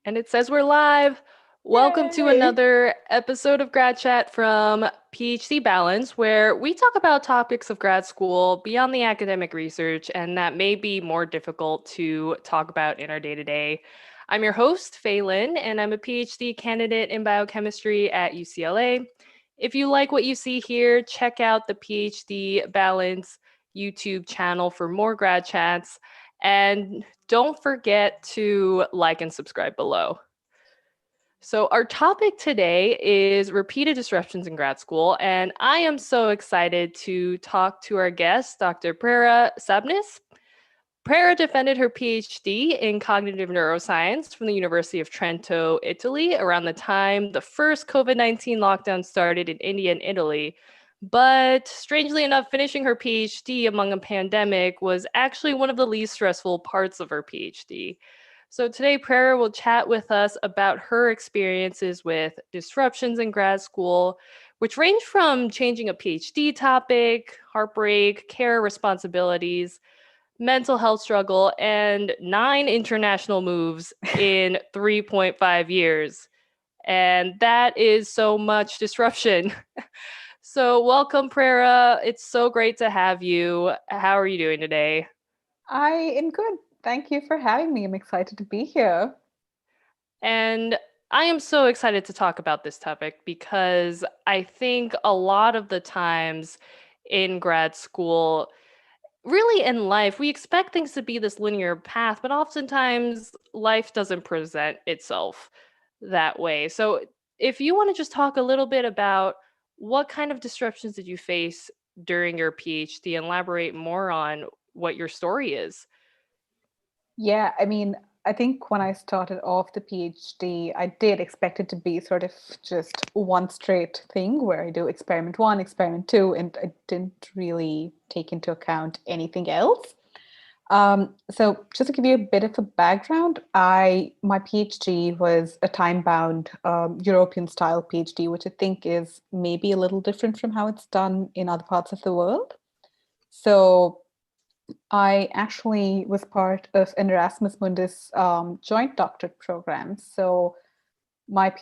And it says we're live. Welcome to Yay! another episode of Grad Chat from PhD Balance, where we talk about topics of grad school beyond the academic research and that may be more difficult to talk about in our day to day. I'm your host, Fay Lin, and I'm a PhD candidate in biochemistry at UCLA. If you like what you see here, check out the PhD Balance YouTube channel for more grad chats. And don't forget to like and subscribe below. So, our topic today is repeated disruptions in grad school, and I am so excited to talk to our guest, Dr. Prerana Sabnis. Prerana defended her PhD in cognitive neuroscience from the University of Trento, Italy, around the time the first COVID-19 lockdown started in India and Italy. But strangely enough, finishing her PhD among a pandemic was actually one of the least stressful parts of her PhD. So today, Prerana will chat with us about her experiences with disruptions in grad school, which range from changing a PhD topic, heartbreak, care responsibilities, mental health struggle, and 9 international moves in 3.5 years. And that is so much disruption. So, welcome, Prerana. It's so great to have you. How are you doing today? I am good. Thank you for having me. I'm excited to be here. And I am so excited to talk about this topic because I think a lot of the times in grad school, really in life, we expect things to be this linear path, but oftentimes life doesn't present itself that way. So, if you want to just talk a little bit about what kind of disruptions did you face during your PhD and elaborate more on what your story is. Yeah, I think when I started off the PhD, I did expect it to be sort of just one straight thing where I do experiment one, experiment two, and I didn't really take into account anything else. So just to give you a bit of a background, I my PhD was a time-bound European style PhD, which I think is maybe a little different from how it's done in other parts of the world. So I actually was part of an Erasmus Mundus Joint Doctorate program. So my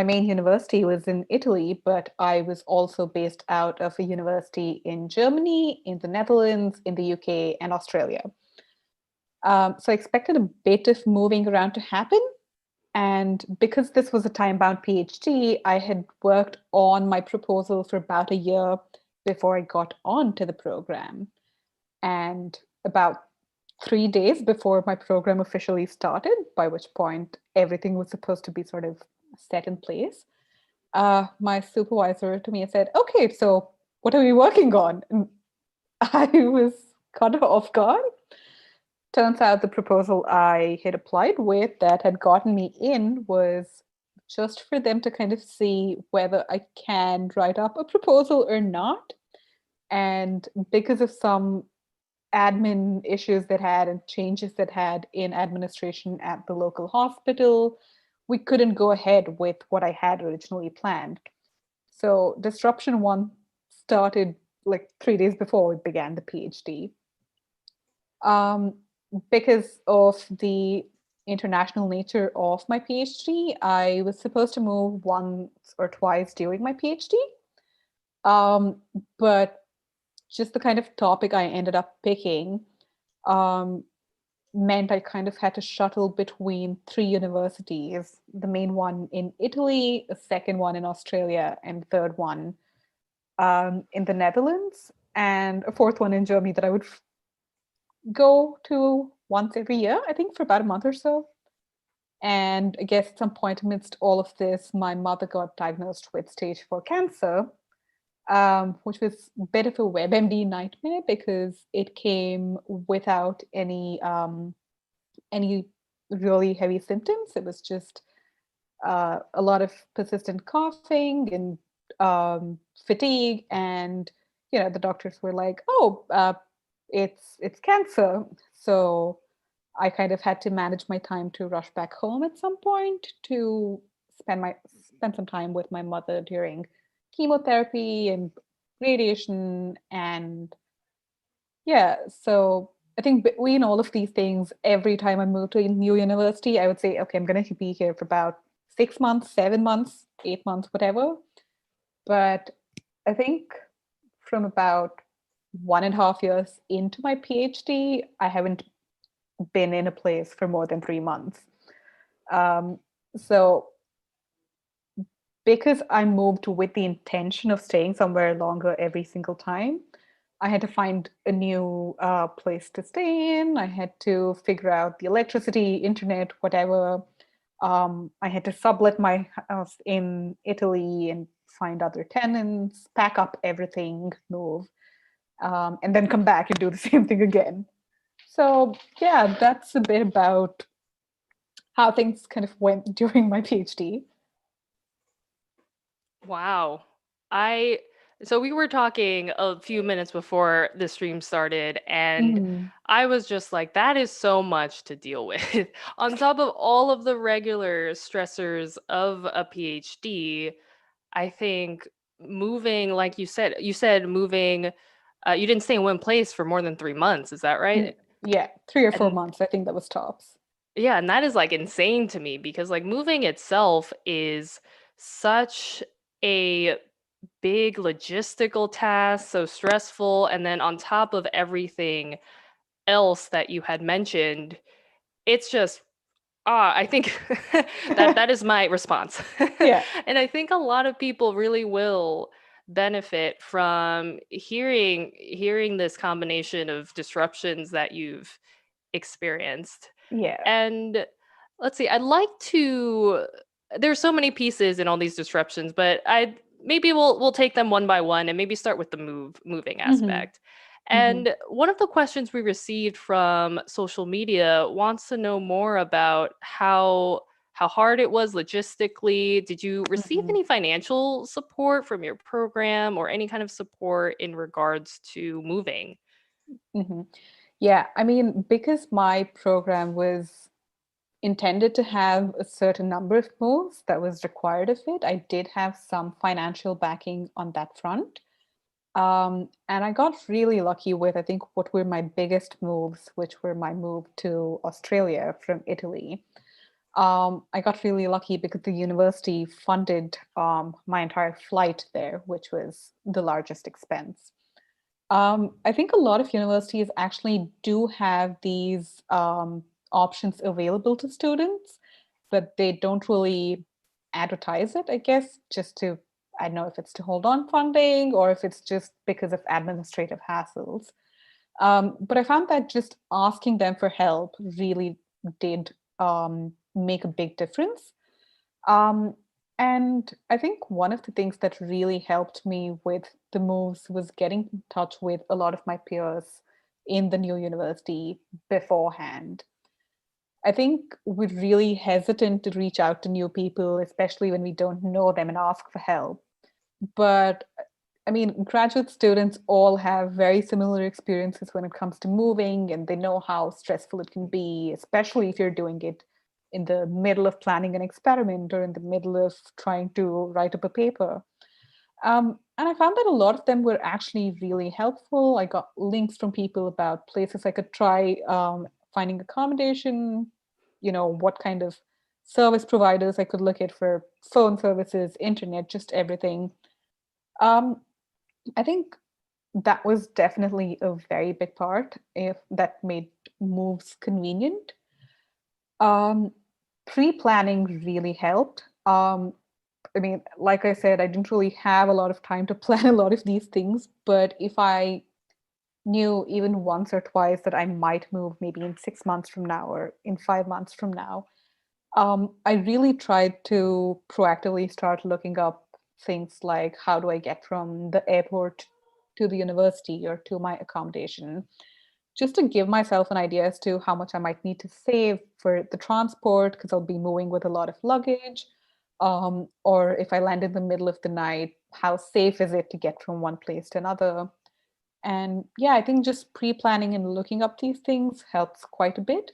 main university was in Italy, but I was also based out of a university in Germany, in the Netherlands, in the UK, and Australia. So I expected a bit of moving around to happen. And because this was a time bound PhD, I had worked on my proposal for about a year before I got on to the program. And about 3 days before my program officially started, by which point everything was supposed to be sort of set in place, my supervisor to me said, "Okay, so what are we working on?" And I was kind of off guard. Turns out the proposal I had applied with that had gotten me in was just for them to kind of see whether I can write up a proposal or not. And because of some admin issues that had and changes that had in administration at the local hospital, we couldn't go ahead with what I had originally planned. So disruption one started like 3 days before we began the PhD. Um, because of the international nature of my PhD, I was supposed to move once or twice during my PhD. Um, but just the kind of topic I ended up picking um, meant I kind of had to shuttle between three universities, the main one in Italy, a second one in Australia, and third one in the Netherlands, and a fourth one in Germany that I would go to once every year, I think for about a month or so. And I guess at some point amidst all of this, my mother got diagnosed with stage 4 cancer, which was a bit of a WebMD nightmare because it came without any really heavy symptoms. It was just a lot of persistent coughing and fatigue, and the doctors were like, "Oh, it's cancer." So I kind of had to manage my time to rush back home at some point to spend some time with my mother during chemotherapy and radiation, and yeah, so I think between all of these things, every time I moved to a new university, I would say, okay, I'm going to be here for about 6 months, 7 months, 8 months, whatever. But I think from about 1.5 years into my PhD, I haven't been in a place for more than 3 months. Um, so because I moved with the intention of staying somewhere longer every single time, I had to find a new place to stay in. I had to figure out the electricity, internet, whatever. I had to sublet my house in Italy and find other tenants, pack up everything, move, and then come back and do the same thing again. So, yeah, that's a bit about how things kind of went during my PhD. Wow. I so we were talking a few minutes before the stream started, and Mhm. I was just like, that is so much to deal with. On top of all of the regular stressors of a PhD, I think moving, like you said moving, you didn't stay in one place for more than 3 months, is that right? Yeah, 3 or 4 And months. I think that was tops. yeah, and that is like insane to me because like moving itself is such a big logistical task, so stressful. And then on top of everything else that you had mentioned, it's just I think that is my response. Yeah. And I think a lot of people really will benefit from hearing this combination of disruptions that you've experienced. Yeah. And let's see, I'd like to there's so many pieces in all these disruptions, but I maybe we'll take them one by one and maybe start with the moving Hmm. aspect. Hmm. And one of the questions we received from social media wants to know more about how hard it was logistically. Did you receive Hmm. any financial support from your program or any kind of support in regards to moving? Hmm. Yeah, I mean, because my program was intended to have a certain number of moves that was required of it, I did have some financial backing on that front. And I got really lucky with, I think, what were my biggest moves, which were my move to Australia from Italy. I got really lucky because the university funded my entire flight there, which was the largest expense. I think a lot of universities actually do have these options available to students, but they don't really advertise it, I guess, just to, I don't know if it's to hold on funding or if it's just because of administrative hassles. But I found that just asking them for help really did make a big difference. Um, and I think one of the things that really helped me with the moves was getting in touch with a lot of my peers in the new university beforehand. I think we're really hesitant to reach out to new people, especially when we don't know them and ask for help. But I mean, graduate students all have very similar experiences when it comes to moving, and they know how stressful it can be, especially if you're doing it in the middle of planning an experiment or in the middle of trying to write up a paper. And I found that a lot of them were actually really helpful. I got links from people about places I could try finding accommodation, what kind of service providers I could look at for phone services, internet, just everything. Um, I think that was definitely a very big part if that made moves convenient. Um, Pre-planning really helped. I mean, like I said, I didn't really have a lot of time to plan a lot of these things, but if I knew even once or twice that I might move maybe in 6 months from now or in 5 months from now, I really tried to proactively start looking up things like how do I get from the airport to the university or to my accommodation, just to give myself an idea as to how much I might need to save for the transport because I'll be moving with a lot of luggage. Or if I land in the middle of the night, how safe is it to get from one place to another? And yeah, I think just pre planning and looking up these things helps quite a bit.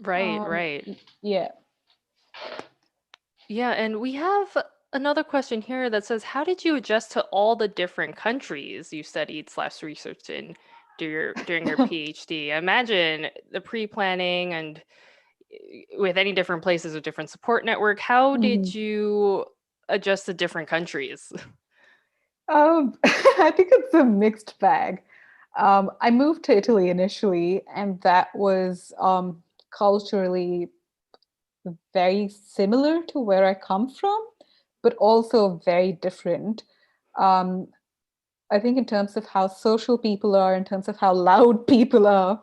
Right, Um, right. yeah. Yeah, and we have another question here that says, how did you adjust to all the different countries you studied slash researched in? during your PhD? I imagine the pre-planning and with any different places with different support network, how Mhm. did you adjust to different countries? I think it's a mixed bag. I moved to Italy initially, and that was culturally very similar to where I come from, but also very different. Um, I think in terms of how social people are, in terms of how loud people are,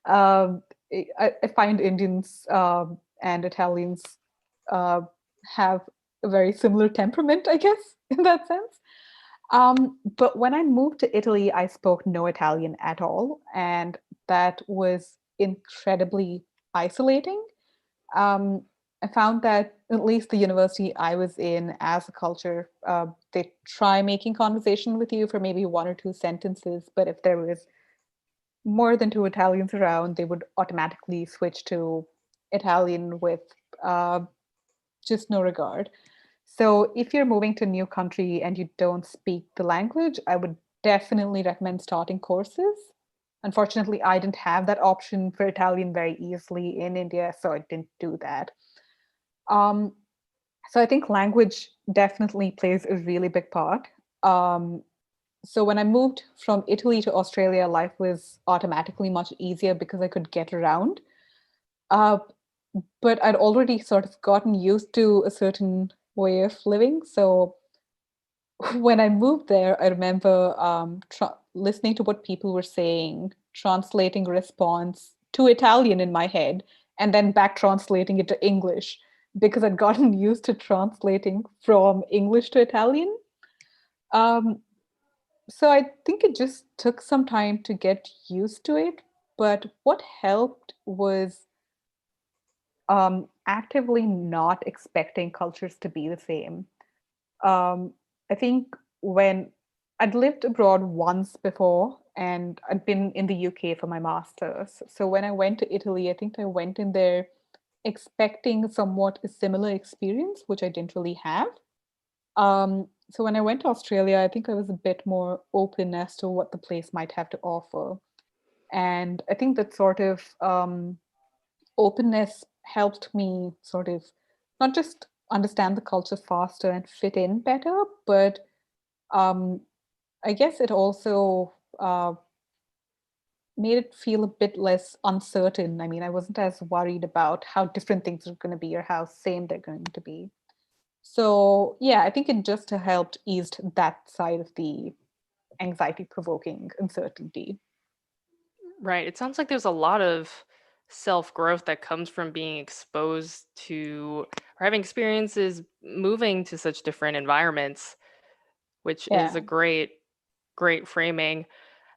um, I find Indians and Italians uh, have a very similar temperament, I guess, in that sense. But when I moved to Italy, I spoke no Italian at all, and that was incredibly isolating. Um, I found that at least the university I was in as a culture, they try making conversation with you for maybe one or two sentences, but if there was more than two Italians around, they would automatically switch to Italian with uh, just no regard. So if you're moving to a new country and you don't speak the language, I would definitely recommend starting courses. Unfortunately, I didn't have that option for Italian very easily in India, so I didn't do that. Um, so I think language definitely plays a really big part. Um, so when I moved from Italy to Australia, life was automatically much easier because I could get around. Uh, but I'd already sort of gotten used to a certain way of living. So when I moved there, I remember listening to what people were saying, translating a response to Italian in my head, and then back translating it to English because I'd gotten used to translating from English to Italian. Um, so I think it just took some time to get used to it. But what helped was actively not expecting cultures to be the same. Um, I think when I'd lived abroad once before and I'd been in the UK for my master's. So when I went to Italy, I think I went in there expecting somewhat a similar experience, which I didn't really have. So when I went to Australia, I think I was a bit more open as to what the place might have to offer. And I think that sort of openness helped me sort of not just understand the culture faster and fit in better, but um, I guess it also made it feel a bit less uncertain. I mean, I wasn't as worried about how different things are going to be or how same they're going to be. So, yeah, I think it just helped eased that side of the anxiety provoking uncertainty. Right. It sounds like there's a lot of self-growth that comes from being exposed to or having experiences moving to such different environments, which is Yeah. a great framing.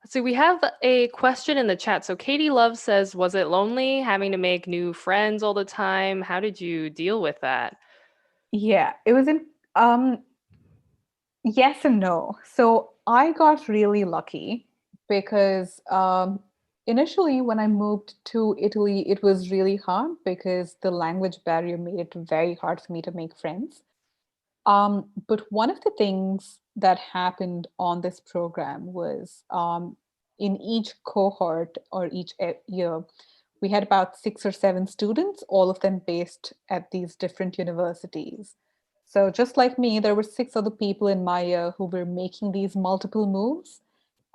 So we have a question in the chat. So Katie Love says, was it lonely having to make new friends all the time? How did you deal with that? Yeah, it was in yes and no. So I got really lucky because initially, when I moved to Italy, it was really hard because the language barrier made it very hard for me to make friends. But one of the things that happened on this program was in each cohort or each year, we had about 6 or 7 students, all of them based at these different universities. So just like me, there were 6 other people in my year who were making these multiple moves.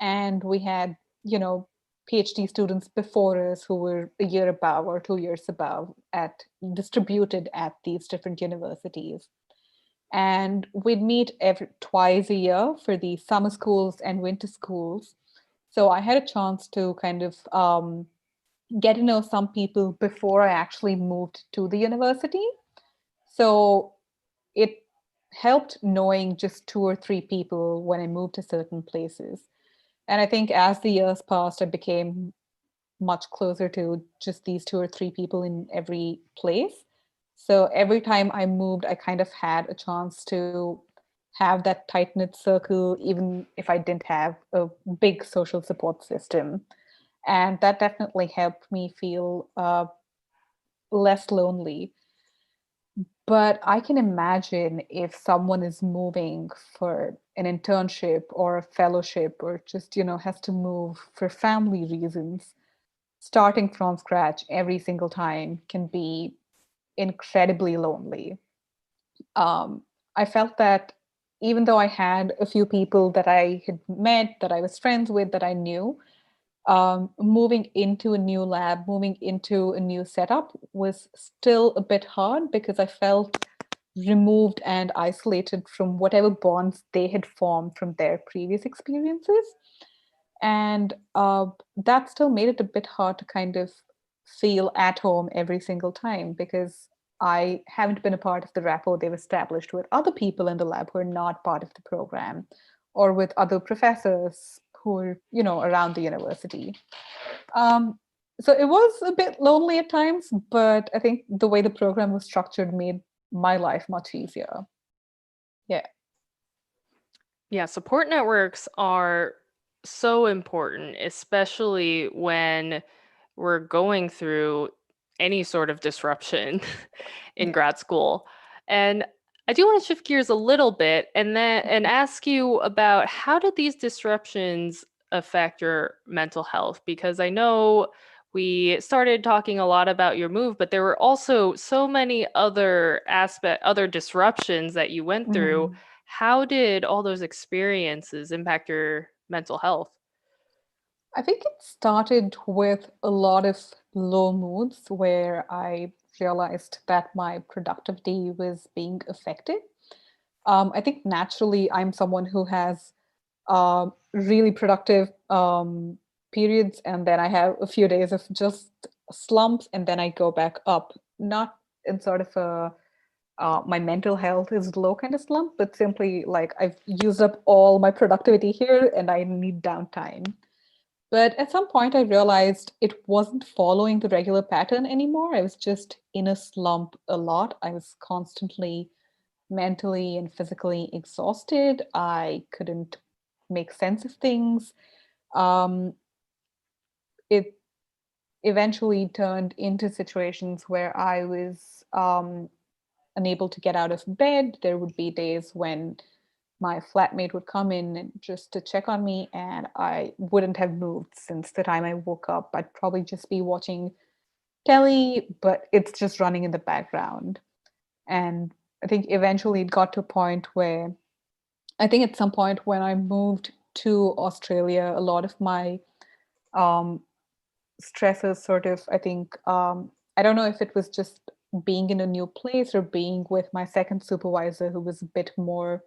And we had, you know, PhD students before us who were a year above or 2 years above at distributed at these different universities. And we'd meet twice a year for the summer schools and winter schools. So I had a chance to kind of get to know some people before I actually moved to the university. So it helped knowing just 2 or 3 people when I moved to certain places. And I think as the years passed, I became much closer to just these 2 or 3 people in every place. So every time I moved, I kind of had a chance to have that tight knit circle, even if I didn't have a big social support system. And that definitely helped me feel less lonely. But I can imagine if someone is moving for an internship or a fellowship or just, has to move for family reasons, starting from scratch every single time can be incredibly lonely. um, I felt that even though I had a few people that I had met, that I was friends with, that I knew, moving into a new lab, moving into a new setup was still a bit hard because I felt removed and isolated from whatever bonds they had formed from their previous experiences. And that still made it a bit hard to kind of feel at home every single time because I haven't been a part of the rapport they've established with other people in the lab who are not part of the program or with other professors who are, around the university. Um, so it was a bit lonely at times, but I think the way the program was structured made my life much easier. Yeah. Yeah, support networks are so important, especially when we're going through any sort of disruption in Yeah. grad school. And I do want to shift gears a little bit and ask you about how did these disruptions affect your mental health? Because I know we started talking a lot about your move, but there were also so many other disruptions that you went through. Mm. How did all those experiences impact your mental health? I think it started with a lot of low moods where I realized that my productivity was being affected. I think naturally I'm someone who has really productive periods, and then I have a few days of just slumps, and then I go back up. Not in sort of a my mental health is low kind of slump, but simply like I've used up all my productivity here and I need downtime. But at some point, I realized it wasn't following the regular pattern anymore. I was just in a slump a lot. I was constantly mentally and physically exhausted. I couldn't make sense of things. Um, it eventually turned into situations where I was unable to get out of bed. There would be days when my flatmate would come in and just to check on me, and I wouldn't have moved since the time I woke up. I'd probably just be watching telly, but it's just running in the background. And I think eventually it got to a point where I think at some point when I moved to Australia, a lot of my um, stresses sort of, I think, I don't know if it was just being in a new place or being with my second supervisor who was a bit more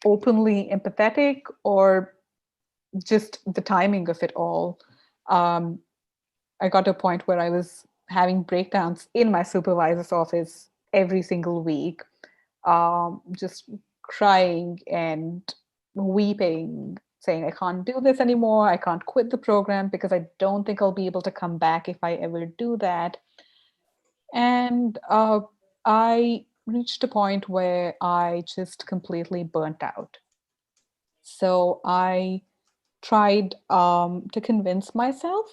openly empathetic, or just the timing of it all. Um, I got to a point where I was having breakdowns in my supervisor's office every single week, just crying and weeping, saying, I can't do this anymore. I can't quit the program because I don't think I'll be able to come back if I ever do that. And I reached a point where I just completely burnt out. So I tried to convince myself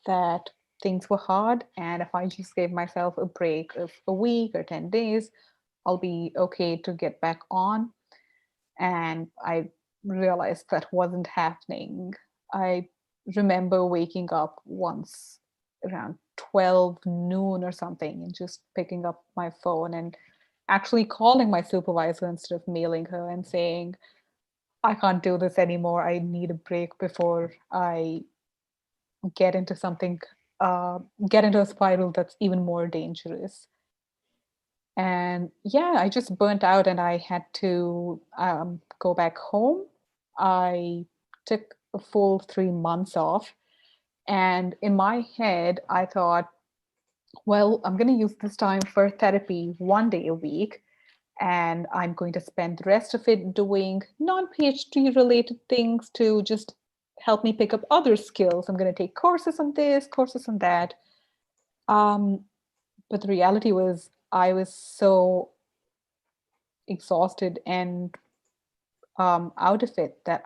that things were hard, and if I just gave myself a break of a week or 10 days, I'll be okay to get back on. And I realized that wasn't happening. I remember waking up once around 12 noon or something and just picking up my phone and actually calling my supervisor instead of mailing her and saying, I can't do this anymore. I need a break before I get into something, uh, get into a spiral that's even more dangerous. And yeah, I just burnt out and I had to go back home. I took a full 3 months off. And in my head, I thought, well, I'm going to use this time for therapy 1 day a week. And I'm going to spend the rest of it doing non PhD related things to just help me pick up other skills. I'm going to take courses on this, courses on that. Um, but the reality was, I was so exhausted and out of it that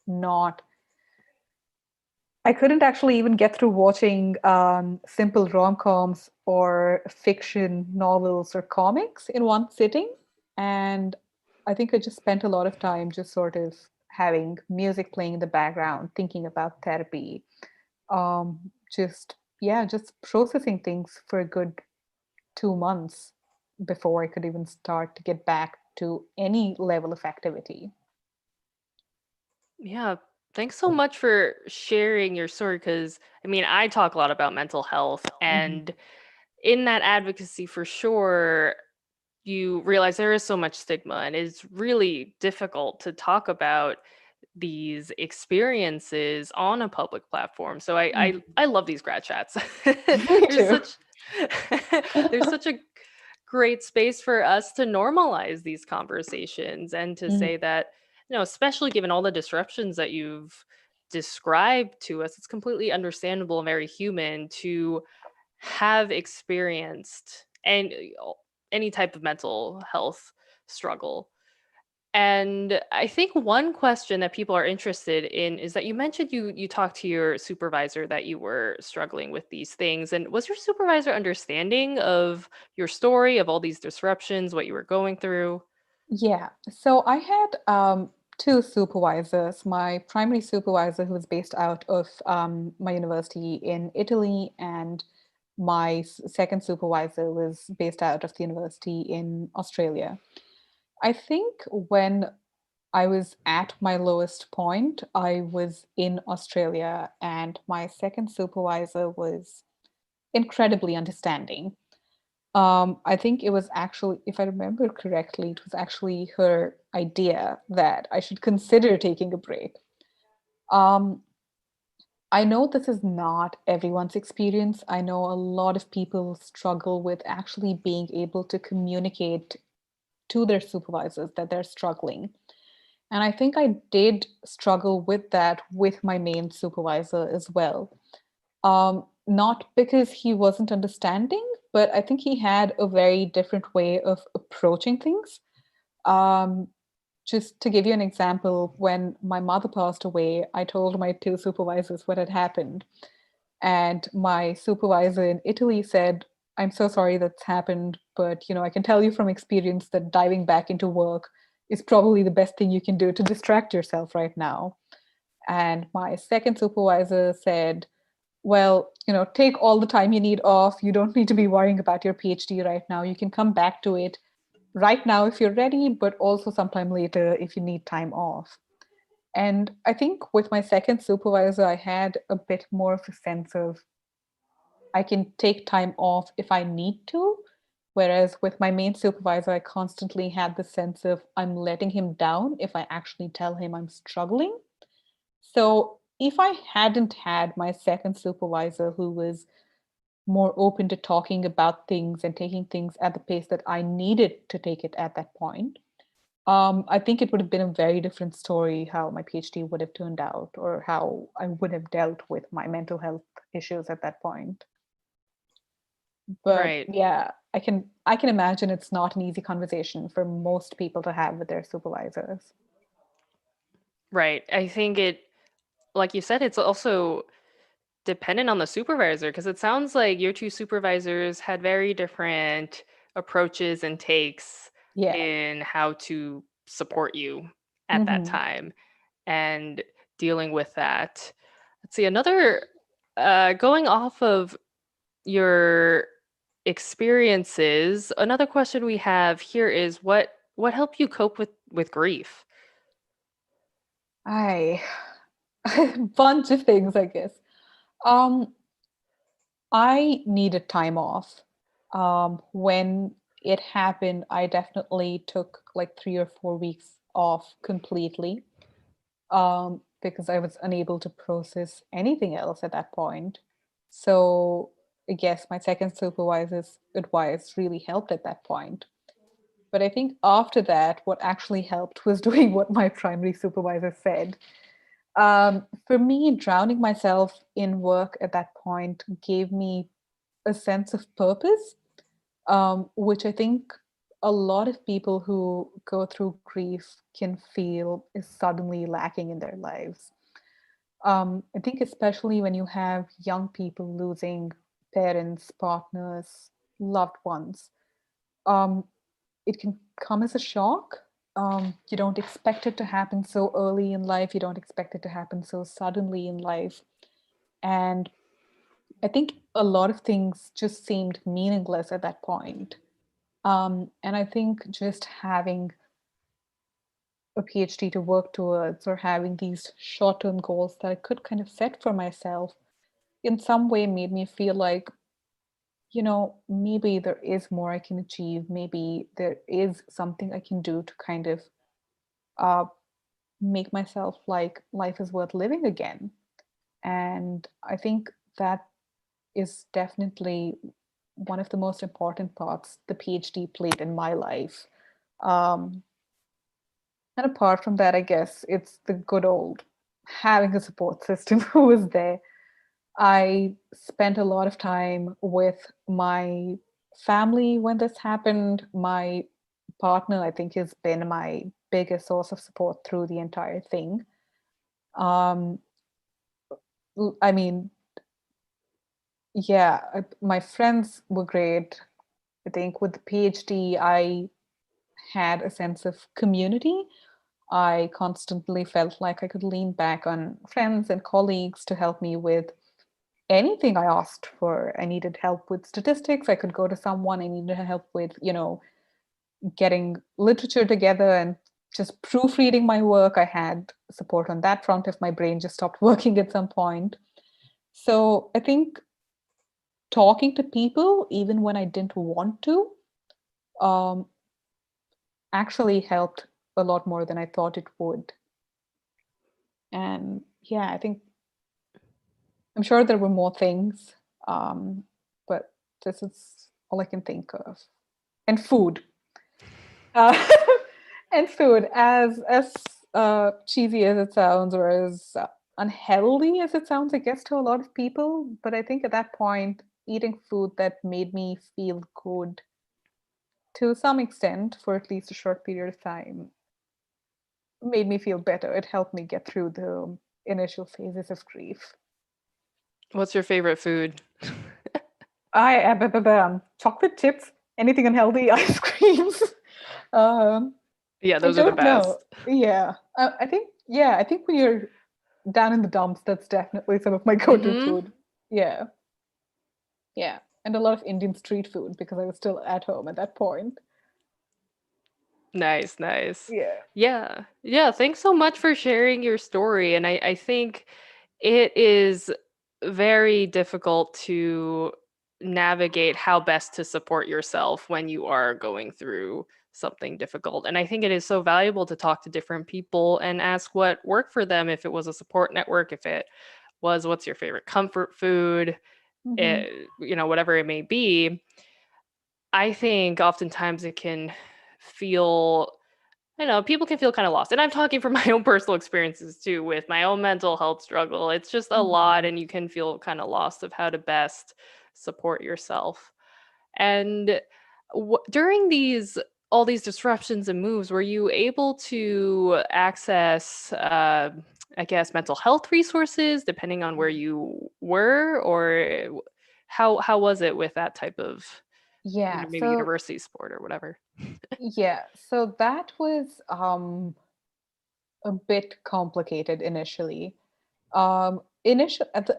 not, I couldn't actually even get through watching simple rom-coms or fiction novels or comics in one sitting. And I think I just spent a lot of time just sort of having music playing in the background, thinking about therapy, just, yeah, just processing things for a good 2 months before I could even start to get back to any level of activity. Yeah. Thanks so much for sharing your story because I mean, I talk a lot about mental health, Mhm. and in that advocacy for sure, you realize there is so much stigma and it's really difficult to talk about these experiences on a public platform. So I love these grad chats. Me There's too. such there's such a great space for us to normalize these conversations and to Mhm. say that, especially given all the disruptions that you've described to us, it's completely understandable and very human to have experienced any type of mental health struggle. And I think one question that people are interested in is that you mentioned you talked to your supervisor that you were struggling with these things. And was your supervisor understanding of your story, of all these disruptions, what you were going through? Yeah. So I had two supervisors. My primary supervisor, who was based out of my university in Italy, and my second supervisor was based out of the university in Australia. I think when I was at my lowest point, I was in Australia, and my second supervisor was incredibly understanding. I think it was actually, if I remember correctly, it was actually her idea that I should consider taking a break. Um, I know this is not everyone's experience. I know a lot of people struggle with actually being able to communicate to their supervisors that they're struggling. And I think I did struggle with that with my main supervisor as well. Not because he wasn't understanding, but I think he had a very different way of approaching things. Um, just to give you an example, when my mother passed away, I told my two supervisors what had happened. And my supervisor in Italy said, I'm so sorry that's happened, but I can tell you from experience that diving back into work is probably the best thing you can do to distract yourself right now. And my second supervisor said, well, take all the time you need off. You don't need to be worrying about your PhD right now. You can come back to it right now if you're ready, but also sometime later if you need time off. And I think with my second supervisor, I had a bit more of a sense of I can take time off if I need to. Whereas with my main supervisor, I constantly had the sense of I'm letting him down if I actually tell him I'm struggling. So if I hadn't had my second supervisor who was more open to talking about things and taking things at the pace that I needed to take it at that point, I think it would have been a very different story how my PhD would have turned out or how I would have dealt with my mental health issues at that point. But Right. yeah, I can imagine it's not an easy conversation for most people to have with their supervisors. Right. I think like you said, it's also dependent on the supervisor because it sounds like your two supervisors had very different approaches and takes Yeah. in how to support you at that Hmm. time and dealing with that. Let's see, another going off of your experiences, another question we have here is what helped you cope with grief? I a bunch of things, I guess. Um, I needed time off. When it happened, I definitely took like 3 or 4 weeks off completely, because I was unable to process anything else at that point. So I guess my second supervisor's advice really helped at that point. But I think after that, what actually helped was doing what my primary supervisor said. For me, drowning myself in work at that point gave me a sense of purpose, which I think a lot of people who go through grief can feel is suddenly lacking in their lives. I think especially when you have young people losing parents, partners, loved ones, um, it can come as a shock. You don't expect it to happen so early in life. You don't expect it to happen so suddenly in life. And I think a lot of things just seemed meaningless at that point. And I think just having a PhD to work towards or having these short term goals that I could kind of set for myself in some way made me feel like, maybe there is more I can achieve. Maybe there is something I can do to kind of uh, make myself like life is worth living again. And I think that is definitely one of the most important parts the PhD played in my life. Um, and apart from that, I guess it's the good old having a support system who was there. I spent a lot of time with my family when this happened. My partner, I think, has been my biggest source of support through the entire thing. Um, I mean, yeah, my friends were great. I think with the PhD, I had a sense of community. I constantly felt like I could lean back on friends and colleagues to help me with anything I asked for. I needed help with statistics. I could go to someone. I needed help with, getting literature together and just proofreading my work. I had support on that front if my brain just stopped working at some point. So I think talking to people, even when I didn't want to, um, actually helped a lot more than I thought it would. And yeah, I think I'm sure there were more things, but this is all I can think of. And food, uh, and food, as cheesy as it sounds, or as unhealthy as it sounds, I guess to a lot of people. But I think at that point, eating food that made me feel good to some extent for at least a short period of time made me feel better. It helped me get through the initial phases of grief. What's your favorite food? Chocolate chips, anything unhealthy, ice creams. um, Yeah, I those are the don't know. best. Yeah, I think when you're down in the dumps, that's definitely some of my go-to Mm-hmm. food. Yeah, yeah, and a lot of Indian street food because I was still at home at that point. Nice, nice. Yeah. Yeah. Yeah, thanks so much for sharing your story. And I think it is very difficult to navigate how best to support yourself when you are going through something difficult. And I think it is so valuable to talk to different people and ask what worked for them, if it was a support network, if it was what's your favorite comfort food, Hmm. whatever it may be. I think oftentimes it can feel, I know people can feel kind of lost. And I'm talking from my own personal experiences too with my own mental health struggle. It's just a lot, Hmm. and you can feel kind of lost of how to best support yourself. And during all these disruptions and moves, were you able to access, I guess, mental health resources depending on where you were, or how was it with that type of, Yeah. maybe So university sport or whatever? yeah. So that was a bit complicated initially. I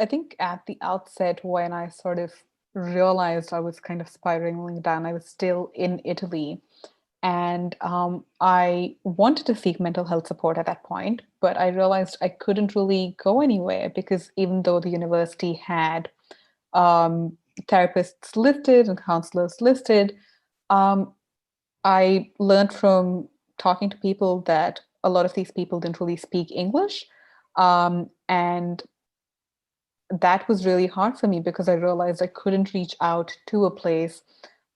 think at the outset, when I sort of realized I was kind of spiraling down, I was still in Italy. And I wanted to seek mental health support at that point, but I realized I couldn't really go anywhere because even though the university had um, therapists listed and counselors listed, um, I learned from talking to people that a lot of these people didn't really speak English. And that was really hard for me because I realized I couldn't reach out to a place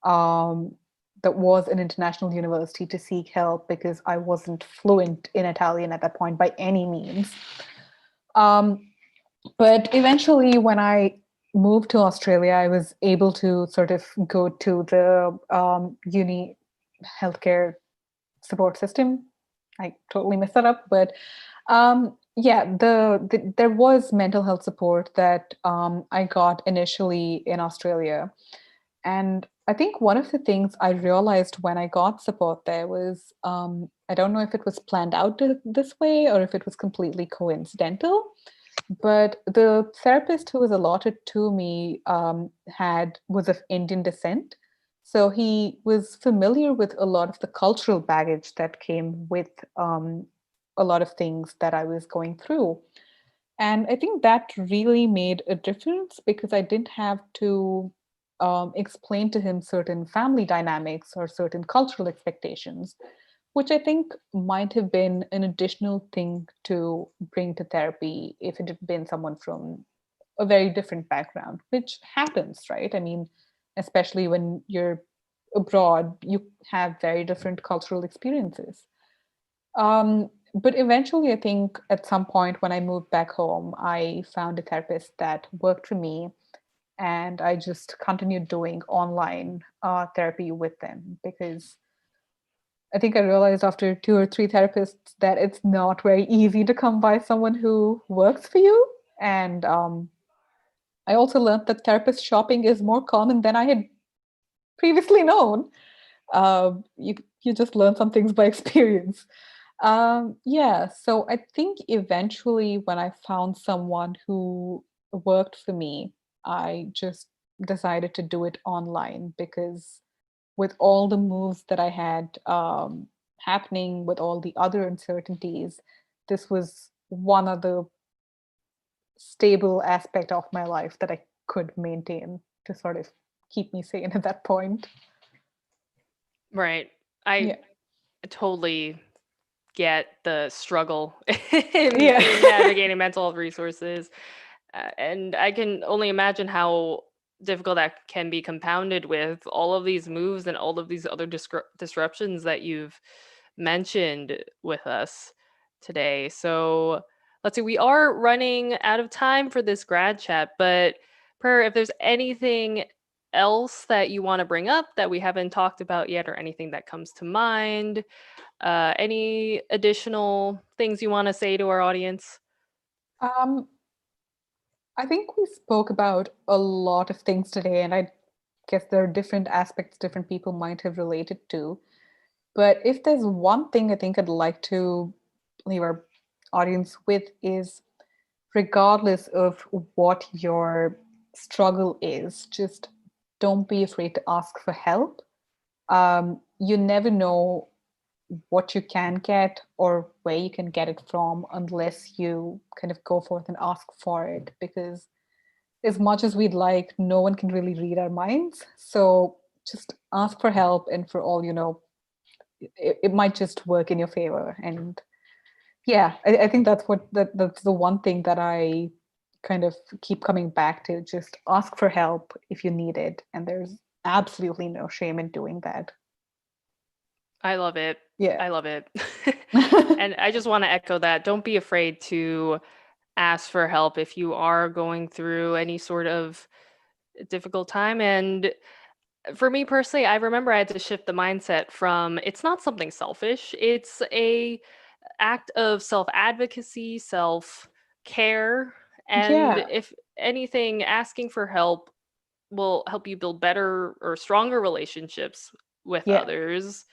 um, that was an international university to seek help because I wasn't fluent in Italian at that point by any means. Um, but eventually, when I moved to Australia, I was able to sort of go to the uni healthcare support system. I totally messed that up, but Yeah, there was mental health support that I got initially in Australia. And I think one of the things I realized when I got support there was I don't know if it was planned out this way or if it was completely coincidental, but the therapist who was allotted to me had was of Indian descent. So he was familiar with a lot of the cultural baggage that came with a lot of things that I was going through. And I think that really made a difference because I didn't have to explain to him certain family dynamics or certain cultural expectations, which I think might have been an additional thing to bring to therapy if it had been someone from a very different background, which happens, right? I mean, especially when you're abroad, you have very different cultural experiences. But eventually, I think at some point when I moved back home, I found a therapist that worked for me, and I just continued doing online therapy with them because I think I realized after two or three therapists that it's not very easy to come by someone who works for you. And I also learned that therapist shopping is more common than I had previously known. You just learn some things by experience. Yeah, so I think eventually when I found someone who worked for me, I just decided to do it online because with all the moves that I had happening, with all the other uncertainties, this was one of the stable aspect of my life that I could maintain to sort of keep me sane at that point. Right. I Yeah. totally get the struggle in, Yeah. in navigating mental health resources. And I can only imagine how difficult that can be compounded with all of these moves and all of these other disruptions that you've mentioned with us today. So let's see, we are running out of time for this grad chat, but if there's anything else that you want to bring up that we haven't talked about yet, or anything that comes to mind, any additional things you want to say to our audience? um, I think we spoke about a lot of things today, and I guess there are different aspects different people might have related to. But if there's one thing I think I'd like to leave our audience with is regardless of what your struggle is, just don't be afraid to ask for help. You never know what you can get or where you can get it from unless you kind of go forth and ask for it. Because as much as we'd like, no one can really read our minds. So just ask for help, and for all you know, it might just work in your favor. And yeah, I think that's the one thing that I kind of keep coming back to. Just ask for help if you need it, and there's absolutely no shame in doing that. I love it. Yeah. I love it. And I just want to echo that. Don't be afraid to ask for help if you are going through any sort of difficult time. And for me personally, I remember I had to shift the mindset from it's not something selfish. It's a act of self-advocacy, self-care, and Yeah. if anything, asking for help will help you build better or stronger relationships with Yeah. others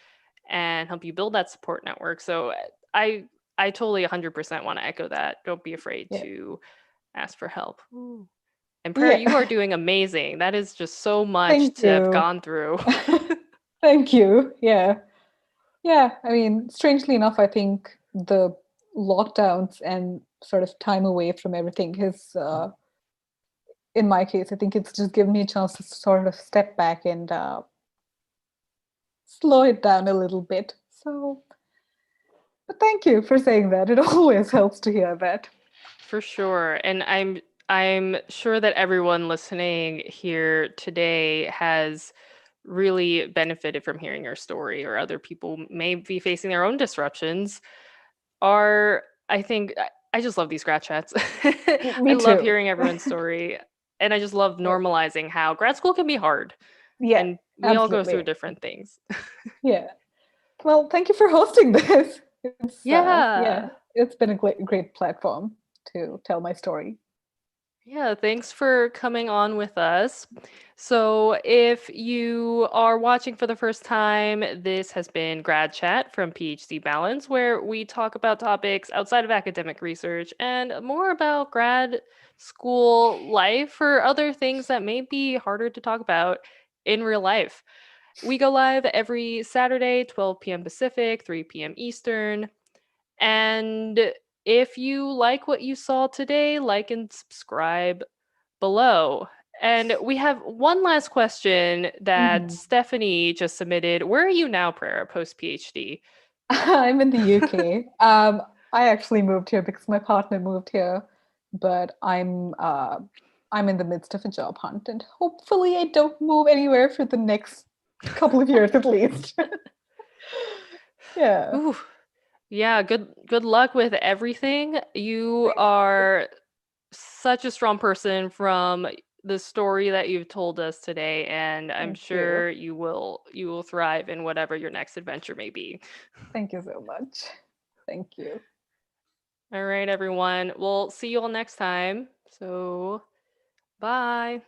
and help you build that support network. So I I totally 100% want to echo that. Don't be afraid Yeah. to ask for help. Ooh. And Prayer, Yeah. you are doing amazing. That is just so much Thank to have you. gone through. Thank you. Yeah. Yeah. I mean, strangely enough, I think the lockdowns and sort of time away from everything has, in my case, I think it's just given me a chance to sort of step back and slow it down a little bit. So, but thank you for saying that. It always helps to hear that. For sure. And I'm sure that everyone listening here today has really benefited from hearing your story, or other people may be facing their own disruptions. Are I think I just love these grad chats. I Me love too. hearing everyone's story, and I just love normalizing how grad school can be hard, Yeah, and we all go through absolutely. different things. Yeah. Well, thank you for hosting this. It's Yeah. yeah. It's been a great platform to tell my story. Yeah, thanks for coming on with us. So, if you are watching for the first time, this has been Grad Chat from PhD Balance, where we talk about topics outside of academic research and more about grad school life or other things that may be harder to talk about in real life. We go live every Saturday, 12 p.m. Pacific, 3 p.m. Eastern. And if you like what you saw today, like and subscribe below. And we have one last question that Mhm. Stephanie just submitted. Where are you now, Prera, post PhD? I'm in the UK. I actually moved here because my partner moved here, but I'm in the midst of a job hunt, and hopefully I don't move anywhere for the next couple of years at least. Yeah, Ooh, yeah, good luck with everything. You thank you. are such a strong person from the story that you've told us today, and I'm Thank you. sure you will thrive in whatever your next adventure may be. Thank you so much. Thank you. All right, everyone. We'll see you all next time. So, bye.